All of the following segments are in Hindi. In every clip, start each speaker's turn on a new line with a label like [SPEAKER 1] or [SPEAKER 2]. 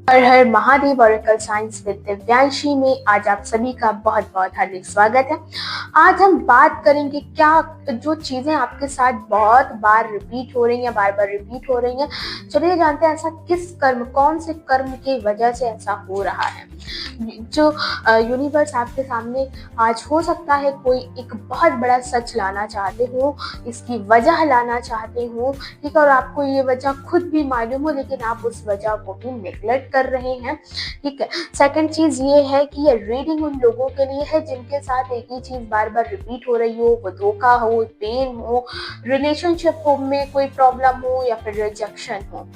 [SPEAKER 1] Her her Mahadev oracle science with Divyanshi में आज आप सभी का बहुत बहुत हार्दिक स्वागत है। आज हम बात करेंगे क्या जो चीजें आपके साथ बहुत बार रिपीट हो रही हैं, बार बार रिपीट हो रही हैं। चलिए जानते हैं ऐसा किस कर्म, कौन से कर्म की वजह से ऐसा हो रहा है। जो यूनिवर्स आपके सामने आज हो सकता है कोई एक बहुत बड़ा सच लाना चाहते हो, इसकी वजह लाना चाहते हो, ठीक है, और आपको ये वजह खुद भी मालूम हो लेकिन आप उस वजह को भी नेग्लेक्ट कर रहे हैं, ठीक है। सेकंड चीज ये है कि ये रीडिंग उन लोगों के लिए है जिनके साथ एक ही चीज बार बार रिपीट हो रही हो, वो धोखा हो, पेन हो, रिलेशनशिप में कोई प्रॉब्लम हो या फिर रिजेक्शन हो,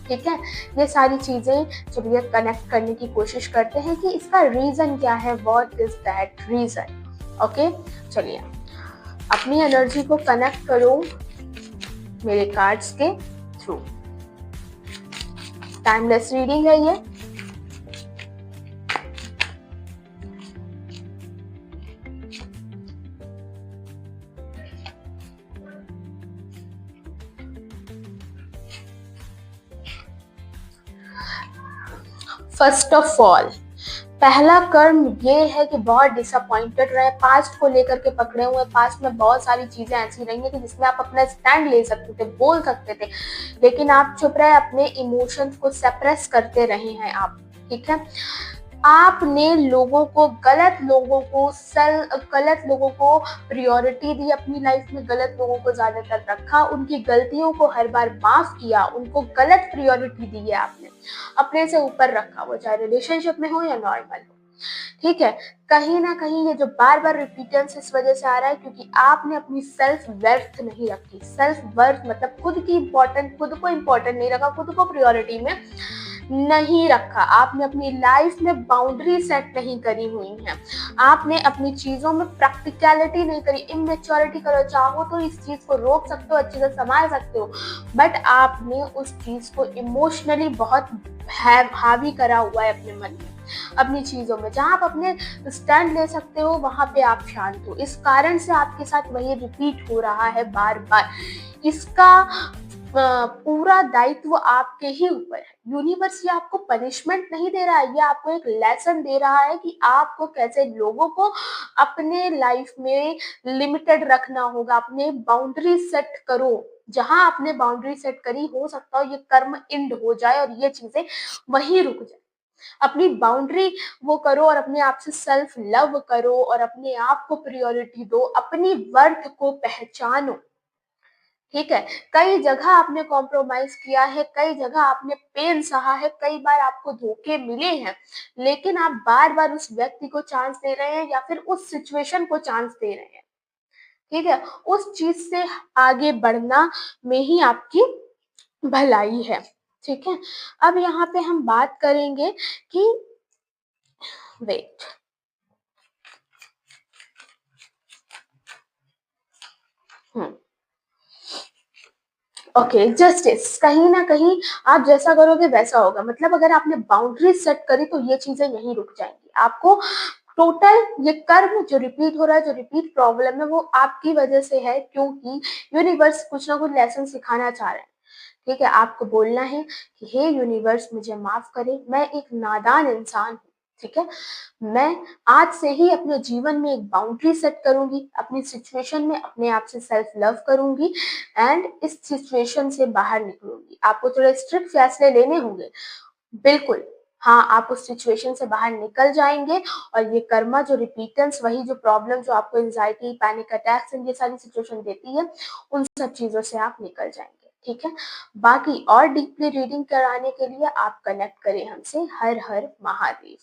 [SPEAKER 1] ठीक है। ये सारी चीजें चलिए कनेक्ट करने की कोशिश करते हैं कि इसका रीजन क्या है, what is that reason. Okay, चलिए अपनी एनर्जी को कनेक्ट करो मेरे कार्ड्स के थ्रू। टाइमलेस रीडिंग है ये। फर्स्ट ऑफ ऑल, पहला कर्म ये है कि बहुत डिसअपॉइंटेड रहे, पास्ट को लेकर के पकड़े हुए। पास्ट में बहुत सारी चीजें ऐसी रही हैं कि जिसमें आप अपना स्टैंड ले सकते थे, बोल सकते थे, लेकिन आप चुप रहे, अपने इमोशंस को सप्रेस करते रहे हैं आप, ठीक है। आपने लोगों को, गलत लोगों को प्रायोरिटी दी अपनी लाइफ में, गलत लोगों को ज्यादातर रखा, उनकी गलतियों को हर बार माफ किया, उनको गलत प्रायोरिटी दी है आपने, अपने से ऊपर रखा, वो चाहे रिलेशनशिप में हो या नॉर्मल हो, ठीक है। कहीं ना कहीं ये जो बार बार रिपीटेंस इस वजह से आ रहा है क्योंकि आपने अपनी सेल्फ वर्थ नहीं रखी। सेल्फ वर्थ मतलब खुद की इम्पोर्टेंट, खुद को इम्पोर्टेंट नहीं रखा, खुद को प्रायोरिटी में नहीं रखा। आपने अपनी लाइफ में बाउंड्री सेट नहीं करी हुई है, आपने अपनी चीजों में प्रैक्टिकलिटी नहीं करी, इमेच्योरिटी करो। चाहो तो इस चीज को रोक सकते हो, अच्छे से संभाल सकते हो, बट आपने उस चीज को इमोशनली बहुत हावी करा हुआ है अपने मन में, अपनी चीजों में। जहां आप अपने स्टैंड ले सकते हो वहां पे आप शांत हो। इस कारण से आपके साथ वही रिपीट हो रहा है बार बार। इसका पूरा दायित्व आपके ही ऊपर है। यूनिवर्स ये आपको पनिशमेंट नहीं दे रहा है, ये आपको एक लेसन दे रहा है कि आपको कैसे लोगों को अपने लाइफ में लिमिटेड रखना होगा। अपने बाउंड्री सेट करो, जहां आपने बाउंड्री सेट करी हो सकता हो ये कर्म एंड हो जाए और ये चीजें वहीं रुक जाए। अपनी बाउंड्री वो करो और अपने आप से सेल्फ लव करो और अपने आप को प्रायोरिटी दो, अपनी वर्थ को पहचानो, ठीक है। कई जगह आपने कॉम्प्रोमाइज किया है, कई जगह आपने पेन सहा है, कई बार आपको धोखे मिले हैं, लेकिन आप बार बार उस व्यक्ति को चांस दे रहे हैं या फिर उस सिचुएशन को चांस दे रहे हैं, ठीक है। उस चीज से आगे बढ़ना में ही आपकी भलाई है, ठीक है। अब यहाँ पे हम बात करेंगे कि वेट, ओके, जस्टिस। कहीं ना कहीं आप जैसा करोगे वैसा होगा। मतलब अगर आपने बाउंड्री सेट करी तो ये चीजें यहीं रुक जाएंगी। आपको टोटल ये कर्म जो रिपीट हो रहा है, जो रिपीट प्रॉब्लम है, वो आपकी वजह से है, क्योंकि यूनिवर्स कुछ ना कुछ लेसन सिखाना चाह रहा है, ठीक है। आपको बोलना है कि हे यूनिवर्स मुझे माफ करे, मैं एक नादान इंसान हूँ, ठीक है। मैं आज से ही अपने जीवन में एक बाउंड्री सेट करूंगी, अपनी सिचुएशन में अपने आप से सेल्फ लव करूंगी एंड इस सिचुएशन से बाहर निकलूंगी। आपको थोड़े स्ट्रिक्ट फैसले लेने होंगे, बिल्कुल, हाँ, आप उस सिचुएशन से बाहर निकल जाएंगे और ये कर्मा जो रिपीटेंस, वही जो प्रॉब्लम जो आपको एंजाइटी, पैनिक अटैक्स ये सारी सिचुएशन देती है, उन सब चीजों से आप निकल जाएंगे, ठीक है। बाकी और डीपली रीडिंग कराने के लिए आप कनेक्ट करें हमसे। हर हर महादेव।